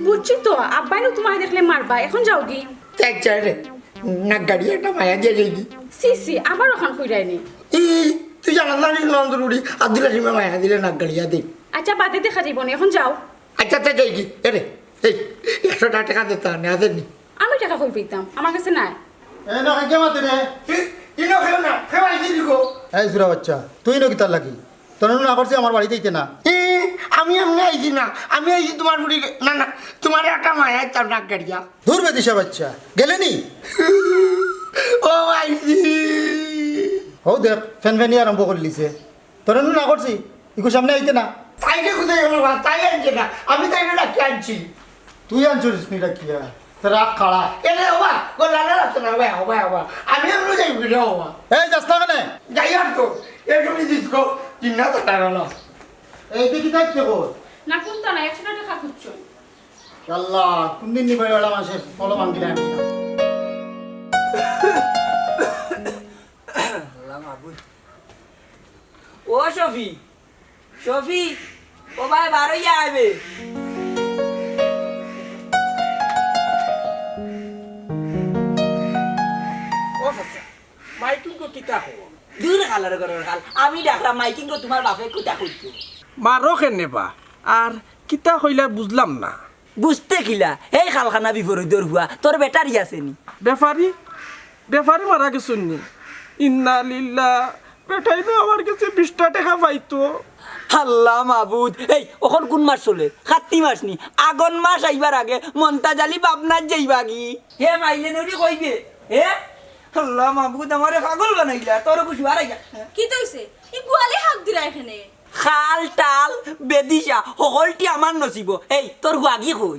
বুঝছি তো আব্বাই না তোমায় দেখলে মারবা এখন যাও কি না গাড়ি একটা মায়া দিয়ে যাই সি সি আবার ওখান কইরাইনি তুই জানাস না নন্দরুড়ি আব্দুল হাসিমে মায়া দিলে নাক গাড়িয়া দিই আচ্ছা বাদে দেখা যাইব না এখন যাও আচ্ছা তা যাই কি এরে এই 100 টাকা দিতে না দেননি আমি টাকা কই পেতাম আমার কাছে নাই এই না কে মাতে রে ইনো খেও না খেওয়াই দিলি গো এই সুরা বাচ্চা তুই নকি তার লাগি তোর না করছে আমার বাড়িতে আইতে না আমি এমনি আইছি না আমি আইছি তোমার বুড়ি না না তোমার একটা মায়া তার নাক গাড়িয়া দূর বেদিশা বাচ্চা গেলেনি ও আইছি ও দেখ ফ্যান ফ্যানি আরম্ভ করে লিছে তোর না করছি ইকো সামনে আইতে না তাইকে কোথায় গেল বা তাই আনছে না আমি তাইকে ডাকি আনছি তুই আনছিস নি ডাকিয়া তোর রাগ খাড়া এনে হবা গোলালে রাখতো না ভাই হবা হবা আমি এমনি যাই বিড়ে হবা এই যাস না কেনে যাই আর তো এটুকুনি দিসকো চিন্তা তো কারণ এই দিকে থাকতে বল না কোনটা না 100 টাকা খুঁজছো আল্লাহ কোন দিন নিবাই ওলা মাসে ফলো মাঙ্গিলা আমি ও শফি শফি ও ভাই বারোই আইবে ও হাসা মাইকিং কো কিতা হো দূর কালার করার কাল আমি ডাকলাম মাইকিং কো তোমার বাপে কুতা কইতো মারো কেনেবা আর কিতা কইলা বুঝলাম না বুঝতে কিলা এই খালখানা বিপরীতর হুয়া তোর বেটারি আসেনি বেফারি বেফারি মারা গেছুন নি ইন্না লিল্লাহ বেটাই না আমার কাছে 20 টাকা পাইতো আল্লাহ মাবুদ এই ওখন কোন মাস চলে কাতি মাস নি আগন মাস আইবার আগে মন্তাজালি পাবনার যাইবা কি হে মাইলে নরি কইবে হে আল্লাহ মাবুদ আমারে পাগল বানাইলা তোর কিছু আর আইয়া কি তইছে ই গোয়ালে হাক দিরা এখানে খাল টাল বেদিশা সকলটি আমার নসিব এই তোর হুয়াগি কই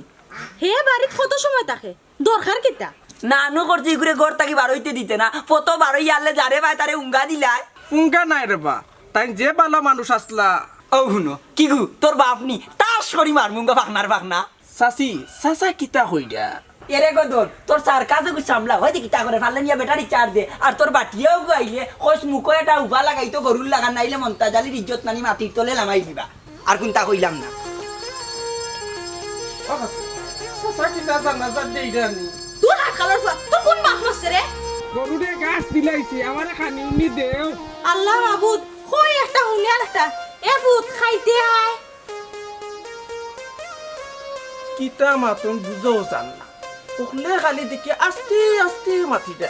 হে বাড়িত কত সময় থাকে দরকার কিতা নানু করছি ঘুরে ঘর থাকি বারইতে দিতে না কত বারই আনলে যারে ভাই তারে উঙ্গা দিলাই ফুঙ্গা নাই রে বা তাই যে বালা মানুষ আসলা ও শুনো কি গু তোর বাপ নি তাস করি মার মুঙ্গা ফাকনার ফাকনা সাসি সাসা কিতা হইরা এরে গদল তোর সার কাছে কু সামলা হয়তো কিতা করে ফালে নিয়া বেটারি চার দে আর তোর বাটিয়াও গাইলে কস মুখো এটা উভা লাগাইতো গরুর লাগান নাইলে মন্তাজালির ইজ্জত নানি মাটির তলে নামাই দিবা আর কোনটা কইলাম না ও হাসা সাসা কিতা জানা দেইরানি তুই হাত কালার তোর কোন বাপ নছে রে গরুরে গাছ দিলাইছি আমারে খানি উনি দেও আল্লাহ মাবুদ কই একটা হুনি আর একটা এ ফুট খাইতে আয় কিতা মাতন বুঝো জান না ওখলে খালি দেখি আস্তে আস্তে মাতি দে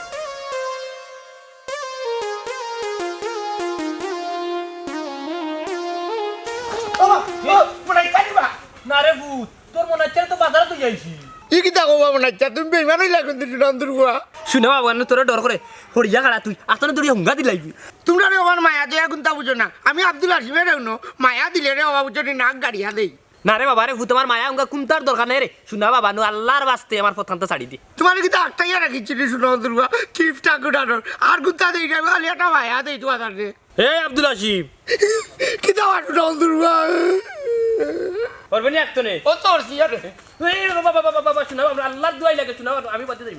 না রে ভূত তোর মনে হচ্ছে তো বাজারে তুই যাইছি ই কিতা কবা মনে হচ্ছে তুমি বেইমান হইলা কোন দিন নন্দর গুয়া শুনে বাবা তোর ডর করে হরিয়া খাড়া তুই আসলে তোর হুঙ্গা দিলাইবি তোমরা রে আমার মায়া দেয়া কোনটা বুঝো না আমি আব্দুল হাসিমের রেউনো মায়া দিলে রে অবা বুঝো নাক গাড়িয়া দেই না রে বাবা রে ভূত আমার মায়া উঙ্গা কুমতার দরকার নাই রে শুনা বাবা নু আল্লাহর বাস্তে আমার পথান্ত ছাড়ি দি তোমার কিতা একটাই রাখিছি রে শুনো নন্দর গুয়া কিফট ঠাকুরানোর আর কোনটা দেই রে খালি একটা মায়া দেই তোমার রে হে আব্দুল হাসিম কিতা নন্দর গুয়া পারবে না একটনে ও তোর সিয়ারে এই বাবা বাবা বাবা শোনা আমরা আল্লাহর দোয়াই লাগে শোনা আমি বাদে যাই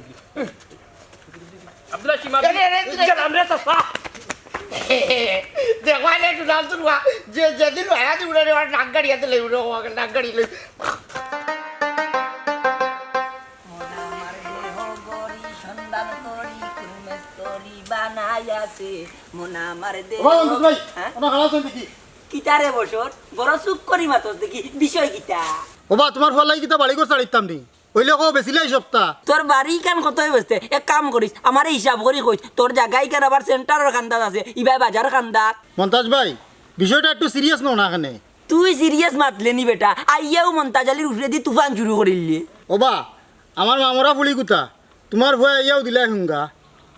আব্দুল হাসিম আমরা সাফা দেখবাইলে একটু নন্দর গুয়া যে যেদিন মায়া দিই উড়ে আর নাক গাড়িয়া দিলে উড়ে নাক গাড়ি লই কিতারে বছর বড় চুপ করি মাতস দেখি বিষয় কিতা ওবা তোমার ফলাই কিতা বাড়ি করে ছাড়িতাম নি হইলে কো বেছিলাই সপ্তাহ তোর বাড়ি কান কতই বসতে এক কাম করিস আমার হিসাব করি কইস তোর জায়গায় কেন আবার সেন্টারের খান্দাত আছে ইবাই বাজার খান্দাত মন্তাজ ভাই বিষয়টা একটু সিরিয়াস নও না এখানে তুই সিরিয়াস মাতলে নি বেটা আইয়াও মন্তাজালির উফরে দি তুফান শুরু করিলি ওবা আমার মামরা ফুলি কুতা তোমার ভয় ইয়াও দিলাই হুঙ্গা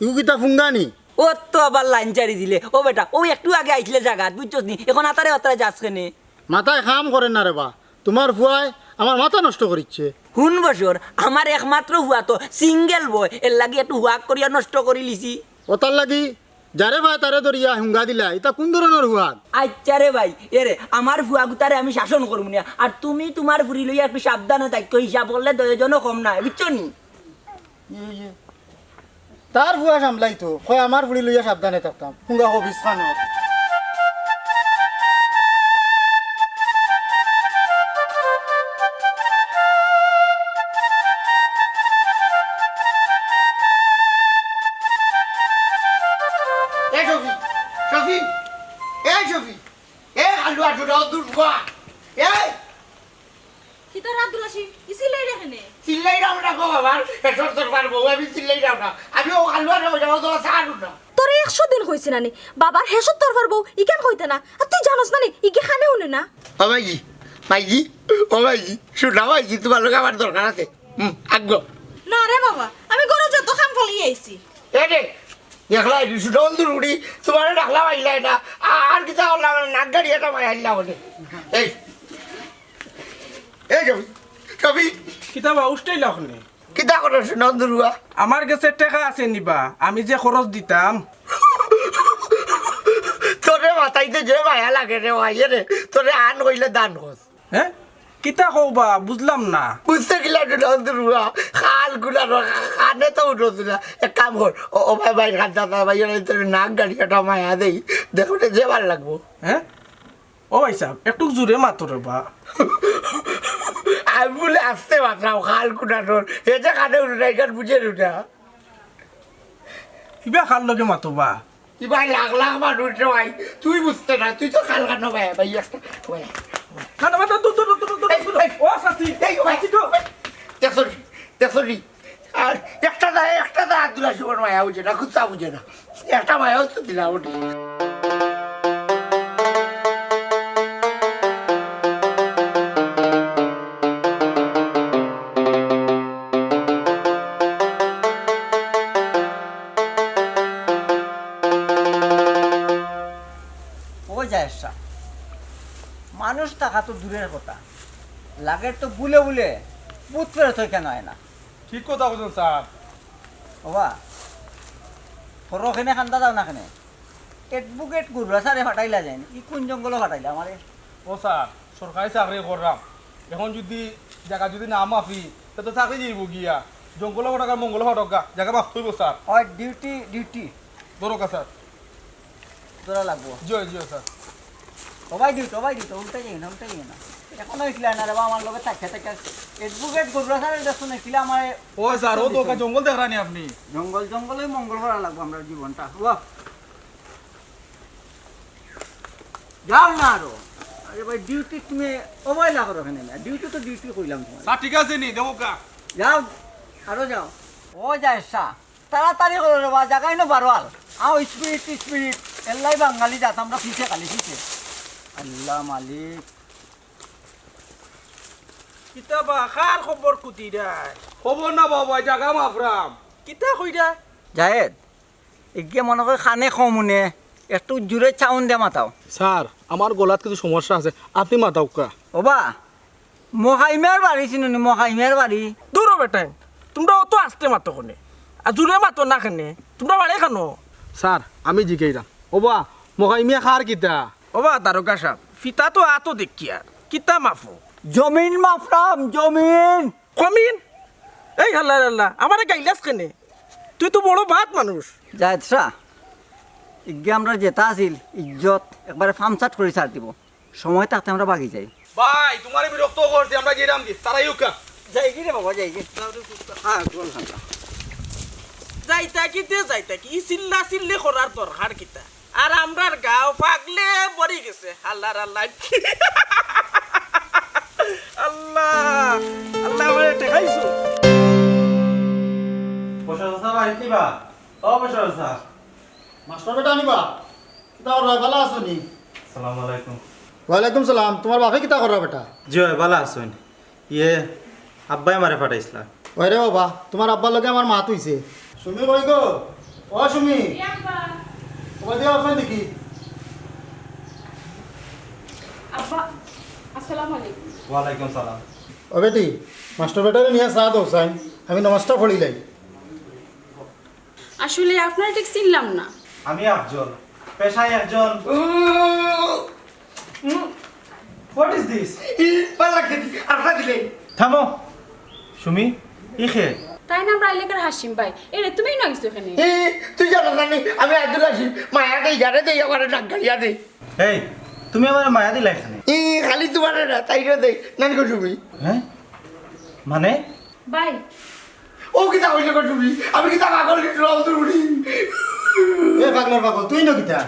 ইউ কিতা ফুঙ্গা নি ও তো আবার লাইন চারি দিলে ও বেটা ও একটু আগে আইছিলে জায়গাত বুঝছস নি এখন আতারে আতারে যাস কেনে মাথায় কাম করেন না রে বা তোমার ভুয়ায় আমার মাথা নষ্ট করিচ্ছে হুন বছর আমার একমাত্র হুয়া তো সিঙ্গেল বয় এর লাগি একটু হুয়াক করিয়া নষ্ট করে লিছি ওতার লাগি যারে ভাই তারে ধরিয়া হুঙ্গা দিলা এটা কোন ধরনের হুয়াক? আচ্ছা রে ভাই এরে আমার ভুয়া গুতারে আমি শাসন করবো না আর তুমি তোমার ফুরি লইয়া একটু সাবধানে থাকো হিসাব করলে দশজনও কম নাই বুঝছো নি তার ভুয়া সামলাই তো কয় আমার ফুড়ি লইয়া সাবধানে থাকতাম হুঙ্গা হবিস খানত। এ শফি শফি এ শফি এ আলু আটু দূর গোয়া এ কি তোর আব্দুল আসিফ ইসিলাই রেখেনে চিল্লাই দাও না গো বাবার পেছর তোর পারবো আমি চিল্লাই দাও না আমি ও আলু আটু যাবো তো সাড়ু না তোর 100 দিন কইছি নানি বাবার হেসত তোর পারবো ই কেন কইতে না আর তুই জানোস নানি ই কে খানে উনে না ও মাইজি মাইজি ও মাইজি শুনা মাইজি তোমার লোক আমার দরকার আছে আগ্য না রে বাবা আমি গরো যত খাম ফলিয়ে আইছি এ রে দেখলা শুধু দূর উড়ি তোমার ডাকলা মাইলাই না আর কিছু করলাম নাক গাড়ি এটা মাইলাম এই এই শফি শফি কিতাবা উষ্টাই লাখনে কিতা করো নন্দুরুয়া আমার কাছে টাকা আছে নিবা আমি যে খরচ দিতাম তোরে মাথাইতে যে মায়া লাগে রে ভাইয়ে রে তোরে আন কইলে দান কর হ্যাঁ কিতা কওবা বুঝলাম না বুঝতে গেলাম নন্দুরুয়া খাল গুলা খানে তো উঠোছিল না এক কাম কর ও ভাই ভাই খাতা ভাই তোর নাক গাড়ি কাটা মায়া দেই দেখো যে ভাল লাগবো হ্যাঁ ও ভাই সাহেব একটু জোরে মাতো রে বা আমি বলে আসতে পারতাম খাল কুটানোর এটা কানে উঠে এখান বুঝে উঠা কিবা খাল লগে মাতো বা এবার লাখ লাখ মানুষ ভাই তুই বুঝতে না তুই তো খাল কানো ভাই ভাই একটা ভাই না না না ও সাথী এই ভাই দেখো দেখো আর একটা দা আব্দুল আসিফের মায়া বুঝে না খুঁজা বুঝে না একটা মায়াও তো দিলাম ওটা মানুষ থাকা তো দূরের কথা লাগের তো বুলে বুলে বুথ ফেরত হয় কেন হয় না ঠিক কথা বলছেন স্যার বাবা সরখানে খান্দা যাও না কেনে এডভোকেট গুরুয়া সারে ফাটাইলা যায় ই কোন জঙ্গলে ফাটাইলা আমারে ও স্যার সরকারি চাকরি করলাম এখন যদি জায়গা যদি না মাফি তা তো চাকরি যাইব গিয়া জঙ্গল ফটকা মঙ্গল ফটকা জায়গা মাফ হইব স্যার ওই ডিউটি দরকার স্যার তোরা লাগবো জয় জয় স্যার সবাই ডিউটি উল্টাই যাই না এখনো ইসলা না রে আমার লগে থাকে এডভোকেট গুরুয়া সারে দেখুন ইসলা আমার ও স্যার ও তো জঙ্গল দেখরানি আপনি জঙ্গলে মঙ্গল করা লাগবো আমরা জীবনটা বাহ যাও না আরো আরে ভাই ডিউটি তুমি অবহেলা করো এখানে না ডিউটি তো ডিউটি কইলাম তোমার স্যার ঠিক আছে নি দেবো কা যাও আরো যাও ও যায় সা তাড়াতাড়ি করো রে বা জায়গায় না বারোয়াল আও স্পিরিট এল্লাই বাঙালি যাত আমরা পিছে খালি পিছে আল্লাহ মালিক কিতাবা খার খবর কুতি দেয় খবর না বাবা জায়গা মাফরাম কিতা কই দেয় জাহেদ এগিয়ে মনে করে খানে কমুনে একটু জোরে চাউন দে মাতাও স্যার আমার গলাত কিছু সমস্যা আছে আপনি মাতাও কা ওবা মহাইমের বাড়ি চিনুনি মহাইমের বাড়ি দূর বেটাই তোমরা অত আসতে মাতো কোনে আর জুড়ে মাতো না কেনে তোমরা বাড়ি খানো স্যার আমি জিগাইলাম ওবা মকাইমিয়া খার কিতা ওবা দারোগা সাহেব ফিতা তো আতো দেখি আর কিতা মাফো জমিন মাফরাম জমিন কমিন এই হাল্লা হাল্লা আমারে গাইলাস কেনে তুই তো বড় ভাত মানুষ জাহেদ শাহ ইগে আমরা যেটা আছিল ইজ্জত একবারে ফার্মচাট করে ছাড় দিব সময় থাকতে আমরা বাগি যাই ভাই তোমার বিরক্ত করছি আমরা যেরাম দি তারাই কা যাই কি রে বাবা যাই কি হ্যাঁ যাইতা কি চিল্লা চিল্লি করার দরকার কিতা আর আমরার গাও পাগলে পড়ে গেছে আল্লাহর আল্লাহ আল্লাহ আল্লাহ আমারে টেকাইছো মাস্টার বেটা আনিবা কিতা করবা ভালো আছো নি? সালাম আলাইকুম। ওয়ালাইকুম সালাম। তোমার বাপে কিতা করবা বেটা? জয় ভালো আছেন? ইয়ে আব্বাই আমারে পাঠাইছিলা। ওই রে বাবা তোমার আব্বার লগে আমার মাত হইছে। সুমি কই গো? ও সুমি। ওই দিয়া আছেন দেখি। আব্বা আসসালামু আলাইকুম। ওয়ালাইকুম সালাম। ও বেটি মাস্টার বেটারে নিয়ে চা দাও চাই আমি নমাজটা পড়িলাই। আসলে আপনার ঠিক চিনলাম না। আমি একজন পেশায় একজন। What is this? আপনার দিলে থামো সুমি ইখে তাই না আমরা এলাকার হাসিম ভাই। এরে তুমিই না গেছো এখানে। তুই জানো জানি আমি আব্দুল হাসিম মায়া দেই জানে দেই আমার নাক গাড়িয়া দেই। এই তুমি আমার মায়া দিলা এখানে? খালি তোমার না তাইরে দেই নানি কো তুমি। হ্যাঁ মানে ভাই ও কিতা কইলে কো তুমি আমি কিতা পাগল লিটল অন্তরুড়ি। এ পাগলার পাগল তুই না কিতা?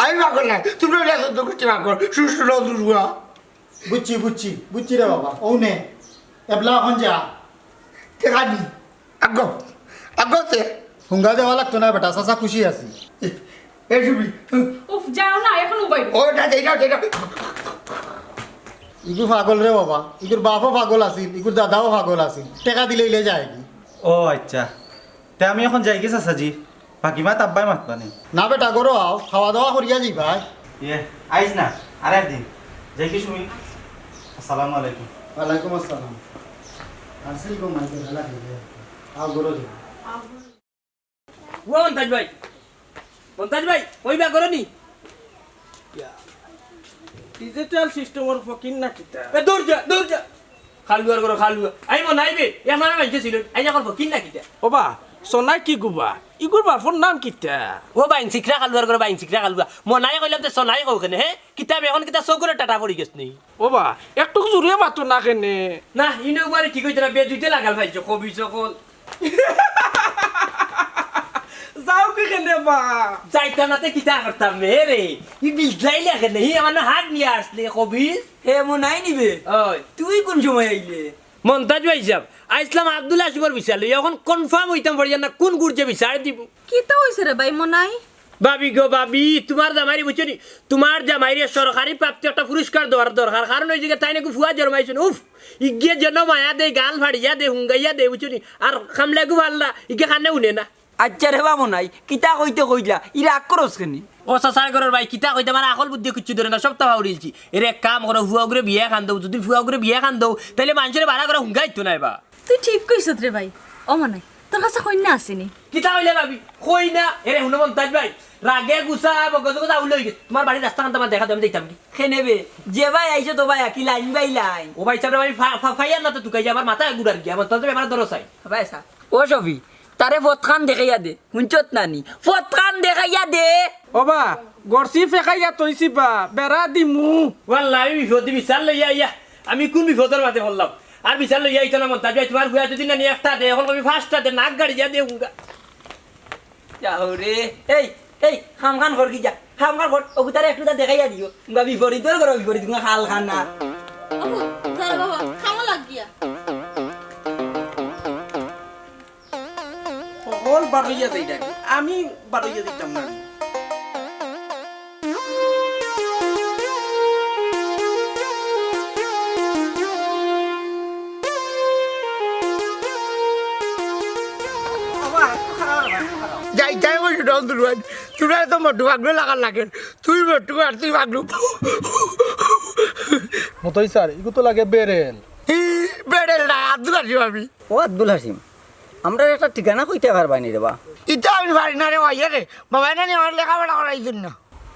আমি পাগল না তুমি ওটা তো করতে পাগল সুস্থ অন্তরুয়া। বুঝছি রে বাবা ও নে এবলা এখন যা দেখানি আগতে হুঙ্গা দেওয়া লাগতো না বেটা চাচা খুশি আছি। এ তুমি উফ যাও না এখন উবাই। ওটা দেই দাও ইগুর পাগল রে বাবা, ইগুর বাপও পাগল আছিল, ইগুর দাদাও পাগল আছিল, টেকা দিলে ইলে যায় কি? ও আচ্ছা তে আমি এখন যাই কি চাচাজি বাকি মাত আব্বাই মাতবানি? না বেটা গরো আও খাওয়া দাওয়া করিয়া যাই ভাই। ইয়ে আইস না আর একদিন যাই কি সুমি। আসসালামু আলাইকুম। ওয়ালাইকুম আসসালাম। আসিল গো মাইকে ভালা দিলে আও গরো দি। ও মন্তাজ ভাই ওই বা করনি ডিজিটাল সিস্টেমের ফকিন না কিতা দূর যা খালুয়ার করো খালুয়া আই মন আইবে এখন আমি ছিল আই যা করবো কিন না কিতা ওবা সোনা কি গুবা ইগুর বাপর নাম কিতা? ও বাইন শিখরা খালুয়ার করো বাইন শিখরা খালুয়া মনাই কইলাম তো সোনাই কওখানে হে কিতাব এখন কিতা চকুরে টাটা পড়ি গেছ নি। ওবা একটু জোরে মাতো না কেনে? না ইনো বারে ঠিক হইতে না বে দুইতে লাগাল ভাই কবি সকল যাও কি কেনে বা যাইতাম নাতে কিতা করতাম রে ই বিজলাইলে কেনে হি আমার হাত নিয়ে আসলে কবি হে মনাই নিবে ওই তুই কোন সময় আইলে? মন্তাজ ভাই সাহেব আইসলাম আব্দুল আসিফর বিচার লই এখন কনফার্ম হইতাম পড়ি না কোন গুরজে বিচার দিব। কিতা হইছে রে ভাই মনাই? ভাবি গো ভাবি তোমার জামাইরে বুঝছো নি তোমার জামাইরে সরকারি প্রাপ্তি একটা পুরস্কার দেওয়ার দরকার কারণ ওই জায়গায় তাই নাকি ফুয়া জন্মাইছেন উফ ইগে যেন মায়া দে গাল ফাড়িয়া দে হুঙ্গাইয়া দে বুঝছো নি আর খামলে গু ভাল্লা ইগে খানে উনে না। আচ্ছা রে বা মনাই কিতা কইলা ইরা আক্রোশ কেনি? ও সাসার ঘরের ভাই কিতা কইতে মানে আকল বুদ্ধি কিচ্ছু ধরে না সব তাহা উড়িলছি এর এক কাম করো ফুয়া করে বিয়া খান দৌ যদি ফুয়া করে বিয়া খান দৌ তাহলে মানুষের ভাড়া করে হুঙ্গাইতো নাই বা। তুই ঠিক কইছত রে ভাই। ও মনাই তোর কাছে কন্যা আসেনি? কিতা হইলে ভাবি কই না এরে হুনে মন্তাজ ভাই রাগে গুছা বগজ গজা উল্লে গেছে তোমার বাড়ির রাস্তা কান্তা দেখা আমি দেখতাম কি খেনেবে যে ভাই আইছো তো ভাই কি লাইন বাই লাইন ও ভাই সামনে ভাই ফাইয়ার না তো তুকাই আমার মাথা গুড়ার গিয়া আমার তবে আমার দরস আই ভাই সা ও সফি তারে ফতখান দেখাইয়া দে হুঞ্চত নানি ফতখান দেখাইয়া দে। ওবা গরসি ফেকাইয়া তৈছি বা বেড়া দিমু। ওয়াল্লাহ আমি বিপদ বিচার লইয়া ইয়া আমি কোন বিপদের মাঝে বললাম আর বিচার লইয়া আইতো না মন্তাজ ভাই তোমার ফুয়া যদি না নিয়ে একটা দে এখন আমি ফার্স্টটা দে নাক গাড়ি যা দে হুঙ্গা যাও রে এই এই খাম খান কর কি যা খাম খান কর ওগু তারে একটু দেখাইয়া দিও গা বিপরীত করো বিপরীত খাল খান না বাবা খাওয়া লাগিয়া সকল বারইয়া যাইটা আমি বারইয়া দিতাম না। যাই যাই বলছি অন্তরুয়ান তোরা তো মোটু পাগলো লাগার লাগে তুই মোটু আর তুই পাগলু মতই স্যার ইগু তো লাগে বেরেল। বেড়েল না আব্দুল হাসিম আমি। ও আব্দুল হাসিম আমরা একটা ঠিকানা কইতে পারবানি রে বা। ইটা আমি পারি না রে ভাইয়া রে বাবা না আমার লেখাপড়া করাইছেন না।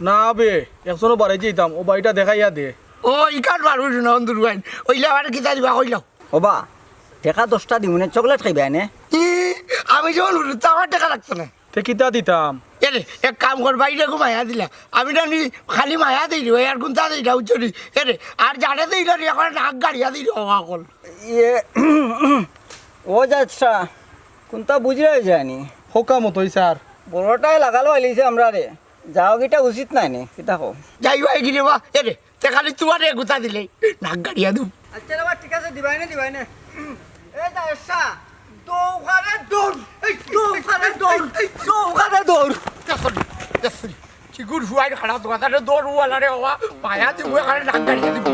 না বে একজনও বাড়ি যেতাম ও বাড়িটা দেখাইয়া দে। ও ইকান পারবো না অন্তরুয়ান ওইলে আমার কিতা দিবা কইলাম। ও বা টেকা 10টা দিমুনে চকলেট খাইবা এনে? আমি যে বলবো তো আমার টাকা লাগতো না। তে কিতা দিতাম? এরে এক কাম কর বাইরে গো মায়া দিলা আমি না নি খালি মায়া দিই রে আর কোনটা দিই না উচ্চরি এরে আর জানে দিই না এখন নাক গাড়িয়া দিই সকল ইয়ে ও যাচ্ছা কোনটা বুঝলে যায়নি হোকা মতই স্যার বড়টাই লাগালো আইলিছে আমরা রে যাও কিটা উচিত নাই নে কিতা কো যাই ভাই কিনে বা এরে তে খালি তোমার গুতা দিলে নাক গাড়িয়া দিও। আচ্ছা রে বা ঠিক আছে দিবাই না এ যাচ্ছা দৌড়ে দৌড় দৌড়ে দৌড় কি গুড ফুয়াই খাড়া তো কথা দৌড় ওয়ালা রে বাবা মায়া দিব এখানে নাক গাড়িয়া দিব।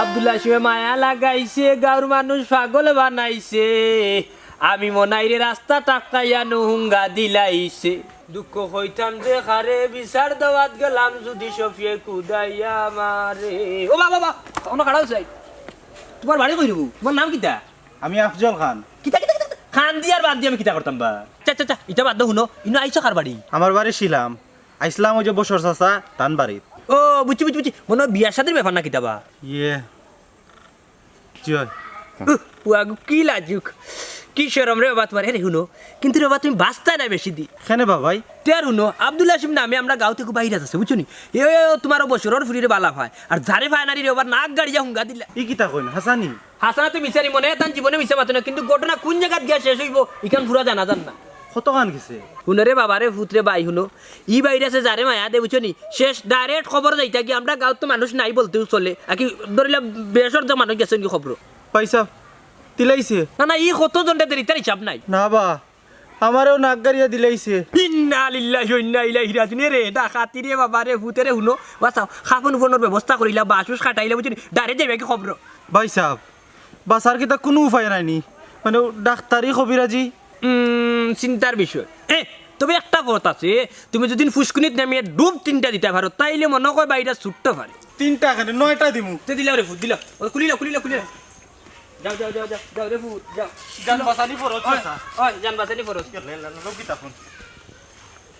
আব্দুল্লাহ শিবে মায়া লাগাইছে গাঁর মানুষ পাগল বানাইছে আমি মনাইরে রাস্তা টাকাইয়া নুহুঙ্গা দিলাইছে দুঃখ হইতাম যে খারে বিচার দেওয়াত গেলাম যদি সফিয়ে কুদাইয়া মারে ও বাবা বাবা অন্য খাড়াও চাই তোমার বাড়ি কই রবু তোমার নাম কিতা আমি আফজল খান। কিতা কিতা কিতা খান দি আর বাদ দিয়ে আমি কিতা করতাম বা চা চা চা ইটা বাদ দাও শুনো ইনো আইছো কার বাড়ি আমার বাড়ি শিলাম, আইসলাম ওই যে বছর চাচা টান বাড়িত। ও বুঝছি বুঝছি বুঝছি মনে হয় বিয়ার সাথে ব্যাপার না কিতা বা ইয়ে জয় ওয়াগু কি লাজুক কি শরম রে বাবা তোমার রে শুনো কিন্তু রে বাবা তুমি বাঁচতা না বেশি দি কেনে বাবাই? তের শুনো আব্দুল হাসিম নামে আমরা গাঁও থেকে বাইরে আছে বুঝছো নি এ তোমার বছরের ফুরিরে বালা হয় আর যারে ভাই নারী রে এবার নাক গাড়িয়া হুঙ্গা দিলা ই কিতা কইন হাসানি? হাসানা তো মিশারি মনে তান জীবনে মিশা মাতো না কিন্তু ঘটনা কোন জায়গাত গিয়া শেষ হইব ইখান পুরা জানা জান না কত গান গেছে? শুনো রে বাবারে ফুতরে বাই শুনো ই বাইরে আছে যারে মায়া দে বুঝছো নি শেষ ডাইরেক্ট খবর যাইতা কি আমরা গাঁও তো মানুষ নাই বলতেও চলে আর কি ধরিলা বেসর যে মানুষ গেছেন কি খবর পয়সা দিলাইছে? না না ই কত জনটা দেরি তার হিসাব নাই না বা আমারও নাক গাড়িয়া দিলাইছে। ইন্না লিল্লাহি ওয়া ইন্না ইলাইহি রাজিউন রে ডাকাতি রে বাবা রে ভূতেরে শুনো বাঁচাও খাফন ফোনের ব্যবস্থা করিলা বাসুস কাটাইলা বুঝলি ডাইরেক্ট যাইবে কি খবর ভাই সাহেব বাসার কিতা কোনো উপায় নাইনি, মানে ডাক্তারি কবিরাজি? চিন্তার বিষয় তবে একটা কথা আছে তুমি যদি ফুসকুনিত নামিয়ে ডুব 3টা দিতে পারো তাইলে মনে হয় বাইরে ছুটতে পারে। 3টা কেন 9টা দিমু? তে দিলা রে ফুট দিলা খুলিলা খুলিলা খুলিলা যাও যাও যাও যাও যাও রে ফুট যাও জান বাসানি ফরজ চাচা। ওই জান বাসানি ফরজ লোক কিতা ফোন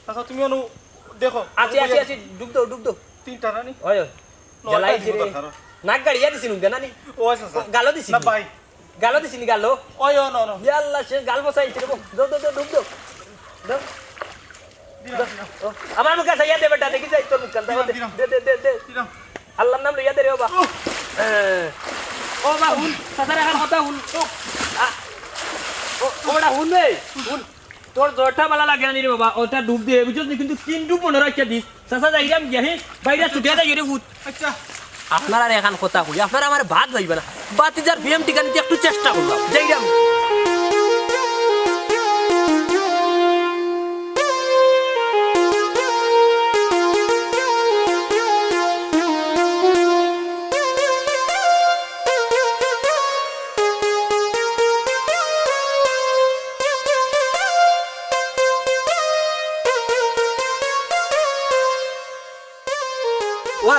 চাচা তুমি অনু দেখো আছে আছে আছে ডুব দাও 3টা রানি ওই জ্বালাই রে নাক গাড়িয়া দিছিন না নি ও চাচা গালো দিছিন না ভাই গালো দিছিনি গালো ওই ও নো ইয়াল্লাহ সে গাল বসাইছে রে দাও দাও দাও ডুব দাও দাও আমার মুখে সাইয়া দে বেটা দেখি যাই তোর মুখ কাল দে দে দে দে আল্লাহর নাম লইয়া দে রে বাবা ও বা হুন সাদার এখন কথা হুন ওটা হুন রে হুন তোর জোরটা বালা লাগে না রে বাবা ওটা ডুব দে বুঝছিস কিন্তু 3 ডুব মনে রাখিয়া দিস সাসা যাইরাম গিয়া হে বাইরে ছুটিয়া যাই রে ভূত। আচ্ছা আপনারা আর এখন কথা কই আপনারা আমার ভাত ভাইবে না বাতিজার বিএম টিকা নিতে একটু চেষ্টা করলাম যাইরাম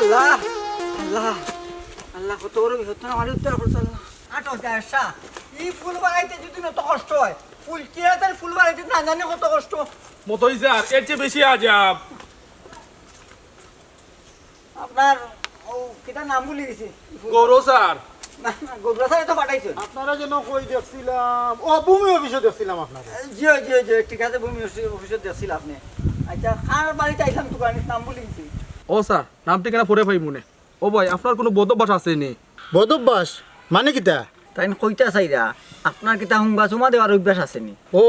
আল্লাহ আল্লাহ আল্লাহ কত বড় বিপদ না আমার উত্তর করছ আল্লাহ আটো দেশা এই ফুল বানাইতে যদি না তো কষ্ট হয় ফুল কিরা তার ফুল বানাইতে না জানি কত কষ্ট মতই স্যার এর চেয়ে বেশি আজাব। আপনার ও কিটা নাম ভুলে গেছি গৌরব স্যার না না গোবরা স্যার তো পাঠাইছেন আপনারা যেন কই দেখছিলাম ও ভূমি অফিসে দেখছিলাম আপনারা। জি জি জি ঠিক আছে ভূমি অফিসে দেখছিল আপনি আচ্ছা খার বাড়িতে আইলাম দোকানের নাম ভুলে গেছি ও স্যার নাম ঠিকানা পরে পাই মনে। ও ভাই আপনার কোনো বদ অভ্যাস আছে নি? বদভ্যাস মানে কিতা? তাই কইতা চাইরা আপনার কিতা হুঙ্গা চুমা দেওয়ার অভ্যাস আছে নি? ও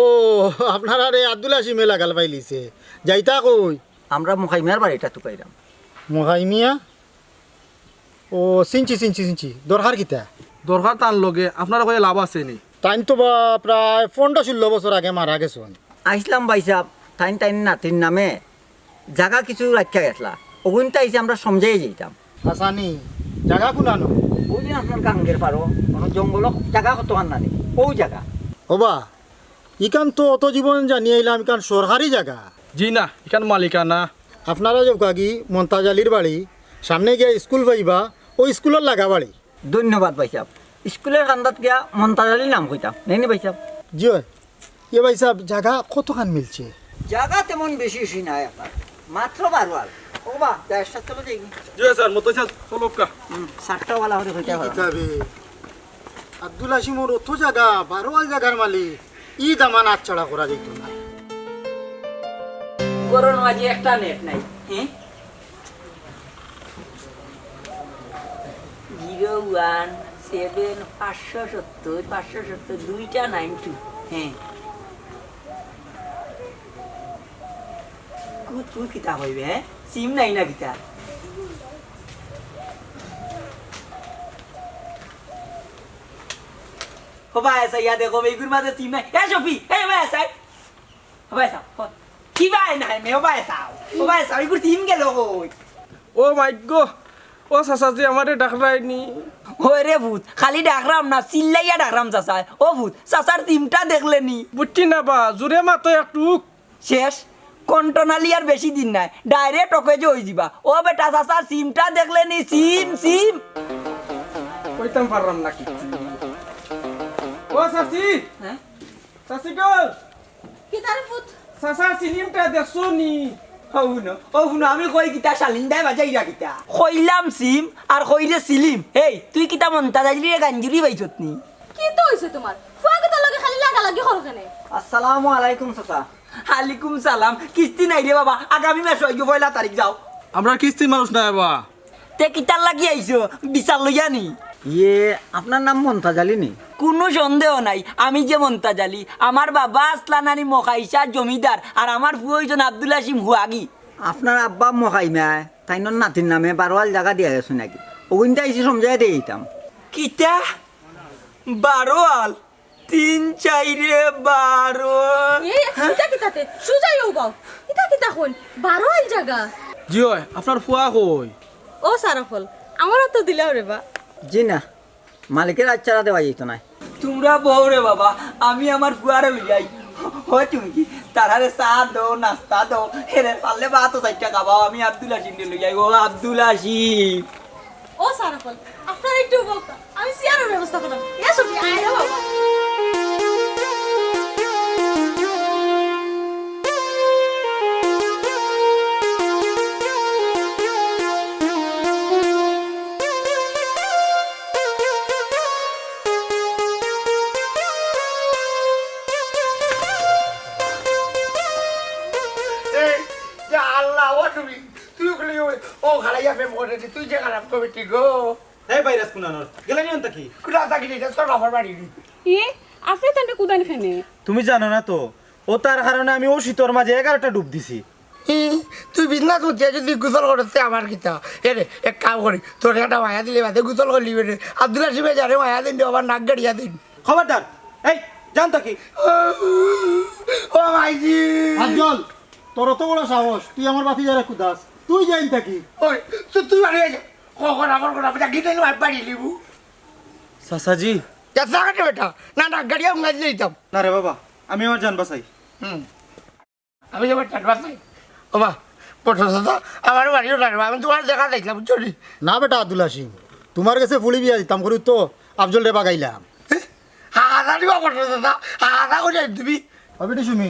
আপনারা রে আব্দুল হাসিমে লাগাল পাইলিছে যাইতা কই? আমরা মুখাইমিয়ার বাড়িটা তুকাইলাম। মহাই মিয়া ও চিনছি দরকার কিতা? দরকার তার লগে আপনার কয়ে লাভ আছে নি? টাইম তো বা প্রায় 15-16 বছর আগে মারা গেছেন। আইসলাম বাইসাব টাইন নাতির নামে জায়গা কিছু রাখা গেছলা ওগুনটা আইসে আমরা সমঝাই যেতাম হাসানি জায়গা কুনানো? ওই যে আপনার গাঙ্গের পারো কোনো জঙ্গল জায়গা কত নানি ও জায়গা ওবা ইকান তো অত জীবন জানি আইলাম ইকান সরকারি জায়গা। জি না এখান মালিকানা। আপনারা যে কাকি মন্তাজ আলীর বাড়ি সামনে গিয়া স্কুল পাইবা ওই স্কুলের লাগা বাড়ি। ধন্যবাদ বাইসাব স্কুলের কান্দাত গিয়া মন্তাজালি নাম কইতাম নেই বাইসাব। জি এ ভাই সাহেব জায়গা কতখান মিলছে? জায়গা তেমন বেশি বেশি নাই আপনার মাত্র 12 আল ও বা যার সাথে চলে যাই জি স্যার মতো স্যার চলো কা 7টা ওয়ালা হতে হইতা ভালো কিতাবে আব্দুল হাসিমর অত জায়গা 12 আল জায়গার মালিক ই দামান আচ্ছাড়া করা যেত না। করোনা মাঝে একটা নেট নাই হ্যাঁ 017 দুইটা 92 হ্যাঁ তুই কিতা হইবে হ্যাঁ সিম নাই না কিতা হবা এসা ইয়া দেখো বেগুর মাঝে সিম নাই এ শফি এ ভাই এসা হবা এসা কি ভাই নাই মে হবা এসা এগুর সিম গেল কই ও মাই গো ও চাচাজি আমারে ডাকরাইনি ওই রে ভূত খালি ডাকরাম না চিল্লাইয়া ডাকরাম চাচা ও ভূত চাচার টিমটা দেখলেনি বুঝছি না বা জোরে মাতো একটু শেষ কন্টনালি আর বেশি দিন নাই ডাইরেক্ট ওকে যে হয়ে যাবা ও বেটা চাচার সিমটা দেখলেনি সিম সিম কইতাম পারলাম না কিছু ও চাচি হ্যাঁ চাচি গল কি তারে ফুট চাচার সিলিমটা দেখছো নি ও শুনো আমি কই কিতা শালিন দাই বাজাইরা কিতা কইলাম সিম আর কইরে সিলিম এই তুই কিতা মনতা যাইলি রে গাঞ্জুরি বাইছত নি কি তো হইছে তোমার ফুয়াকে তো লগে খালি লাগা লাগি করখানে আসসালামু আলাইকুম চাচা। আলাইকুম সালাম কিস্তি নাই রে বাবা আগামী মাস হইগো 1 তারিখ যাও আমরা কিস্তি মানুষ না বা তে কিতার লাগি আইছো বিচার লইয়া নি ইয়ে আপনার নাম মন্তাজালি নি? কোনো সন্দেহ নাই আমি যে মন্তাজালি আমার বাবা আসলানানি মখাইশা জমিদার আর আমার ফুয়জন আব্দুল হাসিম হুয়াগি আপনার আব্বা মকাইমায় তাই নাতির নামে বারোয়াল জায়গা দিয়া গেছে নাকি ওগুনটা এসে সমঝাই দিয়ে দিতাম। কিতা 12 আল 3 4 12 এই কিতা কিতাতে সুজাইও বাও কিতা কিতা হল 12 আল জায়গা জি হয় আপনার ফুয়া কই ও সারাফল আমারও তো দিলাও রে বা জি না, মালিকের আচ্ছারা দেওয়া যেত না। তোমরা বউ রে বাবা আমি আমার ফুয়ারে লইয়াই হয় তুমি কি তারারে চা দাও নাস্তা দাও হেরে পারলে ভাত ও 4টা খাবাও আমি আব্দুল হাসিম লইয়াই ও আব্দুল হাসিম ও সারাফল আপনার একটু বলতা আমি চেয়ারের ব্যবস্থা করলাম এসো আয় বাবা আল্লাহ ও তুমি তুই ও খালাইয়া প্রেম করে তুই যে খারাপ কমিটি গো এই ভাইরাস কুনানোর গেলেনি অন্ত কি কুড়া থাকি তোর বাবার বাড়ি ই আপনি তান্ডে কুদান খানে তুমি জানো না তো ও তার কারণে আমি ও শীতর মাঝে 11টা ডুব দিছি। তুই বিজনেস করতে যদি গুসল করতে আমার কিতা এরে এক কাম করি তোর একটা মায়া দিলে বাদে গুসল করলি রে আব্দুল হাসিমে জানে মায়া দিন আবার নাক গাড়িয়া দিন খবরদার এই জান তো কি ও মাইজি আজল তোর তো বড় সাহস তুই আমার বাতি যারা কুদাস তুই যাইন থাকি ওই তুই বাড়ি যা কখন আমার কথা বুঝা গিয়ে মার বাড়ি লিবু চাচাজি যা সাকাটে বেটা না নাক গাড়িয়া উঙ্গা দিলে দিতাম না রে বাবা আমি আমার জান বাঁচাই। আমি যাবার টাটবাস নাই ও বা পটল দাদা আমার বাড়িও টাটবা আমি তোমার দেখা দেখলাম বুঝছো নি না বেটা আব্দুল হাসিম তোমার কাছে ফুলি বিয়া দিতাম করি তো আফজল রে বাগাইলাম হাদা দিবা পটল দাদা হাদা করে দিবি বেটি সুমি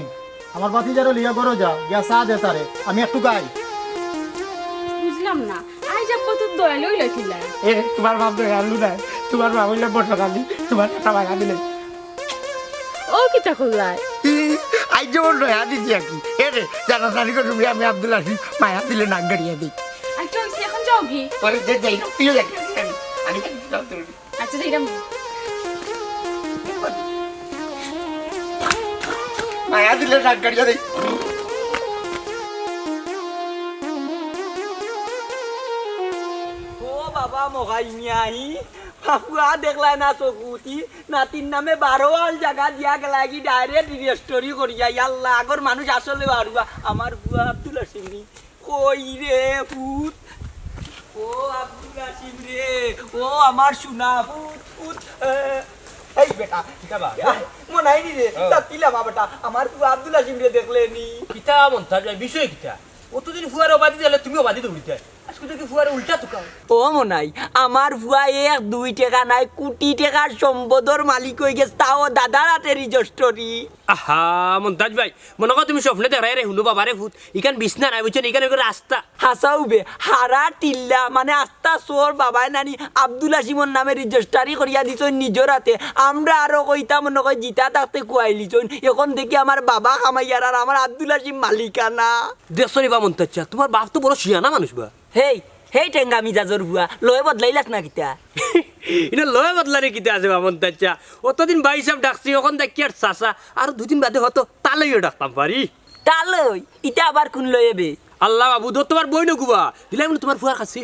আমার বাতি যারা লিয়া করো যা গিয়া চা দে তারে আমি একটু গাই বুঝলাম না আই যাব কত দয়ালই লইছিলা এ তোমার বাপ আলু নাই তোমার বাপ হইলে পটল আলি তোমার একটা বাগা দিলে ও কিতা কইলাই আই যেমন নয়া দিছি আর কি এ রে জানা জানি করে তুমি আমি আব্দুল হাসিম মায়া দিলে নাক গাড়িয়া দিই আচ্ছা হইছে এখন যাও কি পরে যে যাই না তুইও যাই আমি আচ্ছা যাইরাম মায়া দিলে নাক গাড়িয়া দিই ও বাবা মগাই নিয়াই ফাফুয়া দেখলা না চকুতি নাতির নামে 12 আল জায়গা দিয়া গেলাগি ডাইরেক্ট রেজিস্ট্রি করিয়া আল্লাহ আগর মানুষ আসলে বাড়ুয়া আমার বুয়া আব্দুল হাসিম রে কই রে ফুট ও আব্দুল হাসিম রে ও আমার সোনা ফুট ফুট এই বেটা কিটা বা মনাই নি রে তাতিলা বেটা আমার বুয়া আব্দুল হাসিম রে দেখলেনি কিতা মন্তা যায় বিষয় কিতা অতদিন ফুয়ার অবাদি দিলে তুমিও বাদি দৌড়িতে আজকে দেখি ফুয়ার উল্টা তুকাও ও মনাই আমার ভুয়া 1-2 টাকা নাই কোটি টাকার সম্পদর মালিক হয়ে গেছে তাও দাদার হাতে রেজিস্ট্রি আহা মন্তাজ ভাই মনে কর তুমি স্বপ্নে দেখাই রে হুনো বাবারে ভূত ইখান বিছনা নাই বুঝছেন ইখান রাস্তা হাসাও বে হারা টিল্লা মানে আস্তা সোর বাবাই নানি আব্দুল হাসিমর নামে রেজিস্ট্রি করিয়া দিছ নিজের হাতে আমরা আরো কইতা মনে কই জিতা থাকতে কুয়াইলিছ এখন দেখি আমার বাবা খামাইয়ার আর আমার আব্দুল হাসিম মালিকানা দেশরি বা মন্তাচ্ছা তোমার বাপ তো বড় শিয়ানা মানুষ বা হেই হেই টেঙ্গা মিজাজর ভুয়া লয় বদলাইলাস না কিতা এটা লয় বদলারে কিতা আছে বা মন্তাচ্ছা অতদিন ভাই সাহেব ডাকছি এখন দেখি আর চাচা আর দুদিন বাদে হতো তালইও ডাকতাম পারি তালই ইটা আবার কোন লয়েবে আল্লাহ বাবু দো তোমার বই নকুবা দিলাম তোমার ফুয়ার কাছে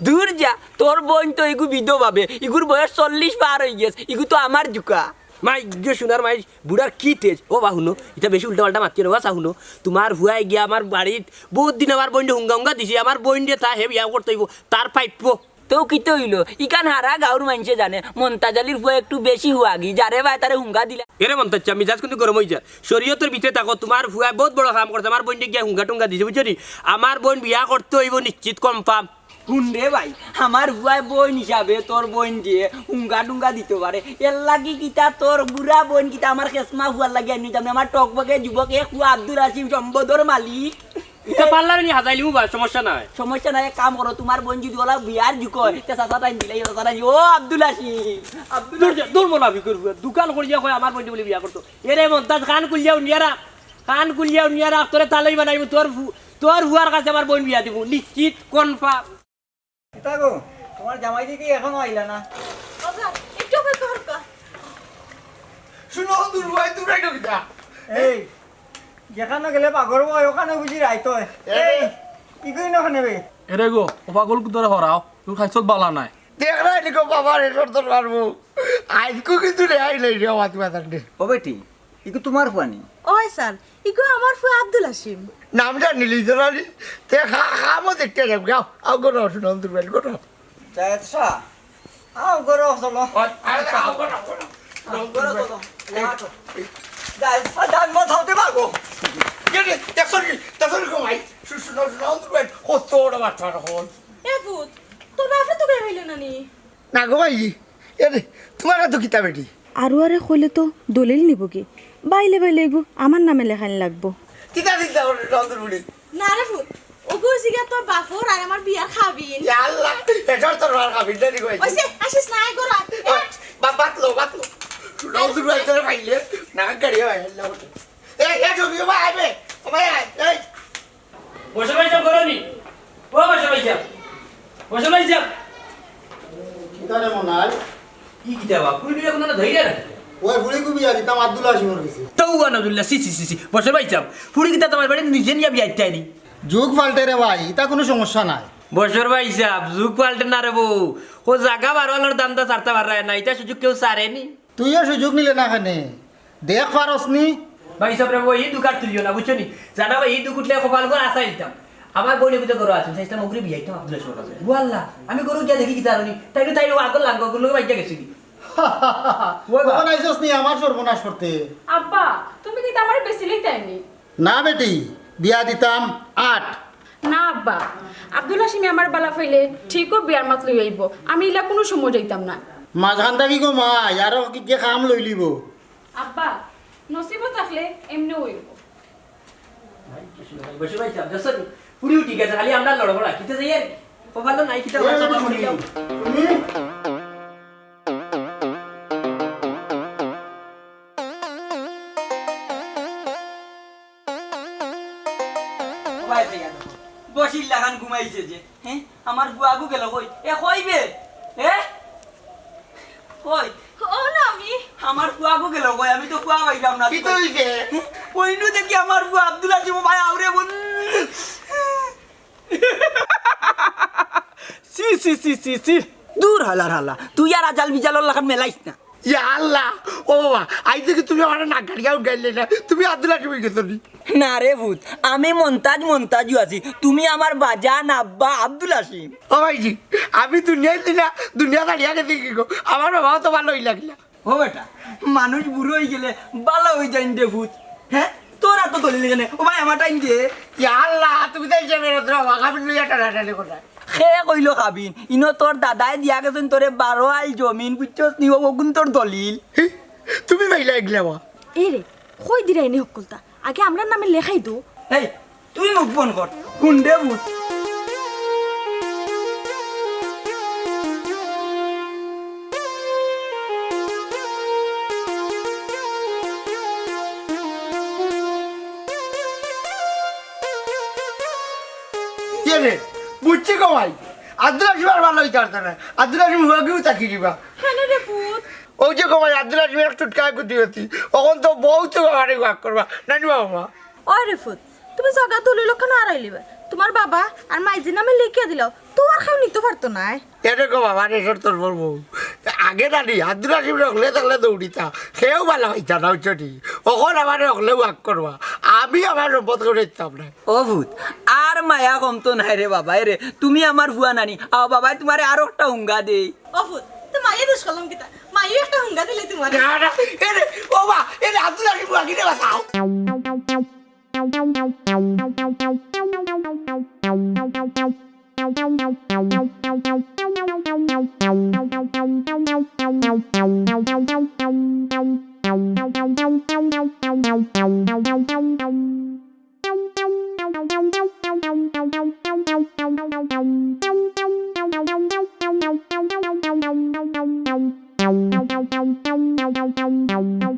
দূর যা তোর বোন তো ইগু বিধবাবে ইগুর বয়স 40 পার হয়ে গেছে ইগু তো আমার জুকা মাই গিয়ে শোনার মাই বুড়ার কি তেজ ও বা শুনো এটা বেশি উল্টা পাল্টা মাতি নেওয়া চা শুনো তোমার ভুয়াই গিয়া আমার বাড়িত বহুত দিন আমার বইনটা হুঙ্গা হুঙ্গা দিছে আমার বইন দিয়ে তা হে বিয়া করতে হইব তার পাইপ তো কিতে হইল ইকান হারা গাঁর মানুষে জানে মন্তাজালির ফুয়া একটু বেশি হুয়াগি যারে ভাই তারে হুঙ্গা দিলা এরে মন্তাচ্ছা মিজাজ কিন্তু গরম হয়ে যায় শরীয়তের ভিতরে থাকো তোমার ফুয়া বহুত বড় কাম করছে আমার বোন গিয়া হুঙ্গা টুঙ্গা দিছে বুঝছো নি আমার বোন বিয়া করতে হইব নিশ্চিত কনফার্ম শুন রে ভাই আমার ভুয়াই বোন হিসাবে তোর বোন দিয়ে হুঙ্গা টুঙ্গা দিতে পারে এর লাগি কিতা তোর বুড়া বোন কিতা আমার খেসমা হুয়ার লাগি আনি যাবে আমার টকবকে যুবক এক হুয়া আব্দুল হাসিম সম্বদর মালিক এটা পারলাম নি হাজাইলিমু বা সমস্যা নাই সমস্যা নাই এক কাম করো তোমার বোন যদি ওলা বিয়ার যুগ হয় তে চাচা টাইম দিলাই ও আব্দুল হাসিম দূর মোলা বিকর দোকান করিয়া কয় আমার বোন বলে বিয়া করতো এরে মন্তাজ কান কুলিয়াও নিয়ারা তোরে তালাই বানাইব তোর হুয়ার কাছে আমার বোন বিয়া দিব নিশ্চিত কনফার্ম এটা গো তোমার জামাই দিকে এখনো আইলা না একটু অপেক্ষা করবা শুনো দুর্বাই তোমরা একটু কিতা এই যেখানে গেলে পাগর বয় ওখানে বুঝি রাইতো এই কি কই না খানে বে এরে গো ও পাগল ধরে হরাও তোর খাইছত বালা নাই দেখ না এদিকে বাবা রেশর তোর পারবো আজকে কিন্তু রেহাই নেই রে আমার তোমার ও বেটি ইকু তোমার ফুয়ানি ওই স্যার ইগো আমার ফুয়া আব্দুল হাসিম নামটা নিলি জানি তে খামো দেখতে যাবো গাও আও করো শুনো দুর্বাই করো আচ্ছা আও গরো চলো আও করো গরো চলো যাই সাদান মাথাতে পারবো গেলে দেখছনি কমাই শুনো দুর্বাই কত বড় বাচ্চা হল এ ভূত তোর বাপরে তো গায়ে হইল না নি না ঘুমাই এরে তোমার তো কিতা বেটি আরো আরে কইলে তো দলিল নিব কি বাইলে বাইলে গো আমার নামে লেখান লাগবো কিতা দিতা রন্দুরবুড়ি না রে ভূত ওগো সিগা তোর বাপর আর আমার বিয়ার খাবিন আল্লাহ এটার তোর আর খাবি দেরি কই ওইসে আসিস না গোরা বাতলো রন্দুরবুড়ি তোর খাইলে না গাড়ি হয় এই জমি ভাই আইবে ভাই এই বসে ভাইসাব করনি ও বসে ভাইসাব কিতা রে মনাল কি কিতাবা ফুল বিয়া কোনো ধইরা না ওই বুড়ি কো বিয়া দিতাম আব্দুল হাসিমের কাছে তৌবা নাদুল্লাহ সি বসে ভাইসাব ফুড়ি কিতা তোমার বাড়ি নিজে নিয়া বিয়া চাইনি যুগ পাল্টে রে ভাই এটা কোনো সমস্যা নাই বছর ভাইসাব যুগ পাল্টে না রে বউ ও জাগা বারওয়ালার দামটা ছাড়তে পার না এটা সুযোগ কেউ সারেনি তুইও সুযোগ নিলে না খানে দেখ পারস নি ভাইসাব রে বউ এই দুকার তুলিও না বুঝছো নি জানা ভাই এই দুকুটলে কপাল করে আসাই দিতাম আমার বইনে ভিতরে গরু আছে সেইটা মুগরি বিয়া একটা আব্দুল হাসিমের কাছে ওয়াল্লাহ আমি গরু গিয়া দেখি কিতা রানি তাই আগল লাগো গুলো বাইটা গেছি কখন আইসস নি আমার সর্বনাশ করতে আব্বা তুমি কি আমার বেশি লইতাইনি না বেটি বিয়া দিতাম 8 না আব্বা আব্দুল হাসিম আমার বালা ফেলে ঠিকও বিয়ার মাত লই আইব আমি ইলা কোনো সময় যাইতাম না মাঝখান থাকি গো মাই আর কি খাম লই লিব আব্বা নসিব থাকলে এমনি হইব বসে ভাইসাব দেখছো পুরিও ঠিক আছে খালি আমরা লড়বড়া কিতে যাই আর কপালো নাই কিতা তুমি বসির লাগান ঘুমাইছে যে হ্যাঁ আমার বুয়াগু গেল কই এ কইবে কই ও না আমি আমার বুয়াগু গেল কই আমি তো বুয়া পাইলাম না কি তুইছে কইনু দেখি আমার বুয়া আব্দুল হাসিম ভাই আউরে বল সি দূর হালা তুই আর আজাল বিজালর লাগান মেলাইস না ইয়া আল্লাহ ও বাবা আই থেকে তুমি আমার না গাড়িয়াও গাইলে না তুমি আব্দুল হাসিম গেছো নি না রে ভূত আমি মন্তাজু আছি তুমি আমার বাজান আব্বা আব্দুল হাসিম ও ভাইজি আমি দুনিয়া দাঁড়িয়ে গেছি কি গো আমার বাবাও তো ভালোই লাগলা ও বেটা মানুষ বুড়ো হয়ে গেলে ভালো হয়ে যায় রে ভূত হ্যাঁ তোরা তো দলিল জানে ও ভাই আমার টাইম দিয়ে ইয়া আল্লাহ তুমি তাই যাবে না আমি লইয়া টানাটানি কোথায় সে কইল খাবিন ইনো তোর দাদাই দিয়া গেছেন তোরে 12 আইল জমিন বুঝছস নি ওগুন তোর দলিল তুমি ভাইলা এগলা এ রে কই দিরাই নি হকলতা আগে আমরা নামে লেখাই দো এই তুই মুখ বন কর কুন্ডে ভূত রে বুঝছি গো ভাই আব্দুল হাসিম আর ভালো হইতে পারতো না আব্দুল হাসিম হুয়াগিও তাকি দিবা হ্যাঁ রে ভূত ওই যে গো ভাই আব্দুল হাসিম এক টুটকায় কুটি হতি তখন তো বহুত গাড়ি ওয়াক করবা নানি বাবা ওই রে ভূত তুমি জায়গা তুলি লক্ষণ হারাইলিবা তোমার বাবা আর মাইজি নামে লিখে দিলাও তো আর খাও নিতে পারতো না এটা গো বাবা রেশর তোর বলবো আগে নানি আব্দুল হাসিম রকলে থাকলে দৌড়িতা সেও ভালো হইতা না উচ্চটি ওখন আমার রকলে ওয়াক করবা আমি আমার সম্পদ করে দিতাম না ও ভূত আর মায়া কমতো নাই রে বাবা রে তুমি আমার ভুয়া নানি আও বাবা তোমারে আরো একটা হুঙ্গা দেই অফুত তো মাইয়ে দোষ করলাম কিতা মাইয়ে একটা হুঙ্গা দিলে তোমার না না এরে ও মা এরে আব্দুল্লাহ কি বুয়া কিনে বাঁচাও Thank you.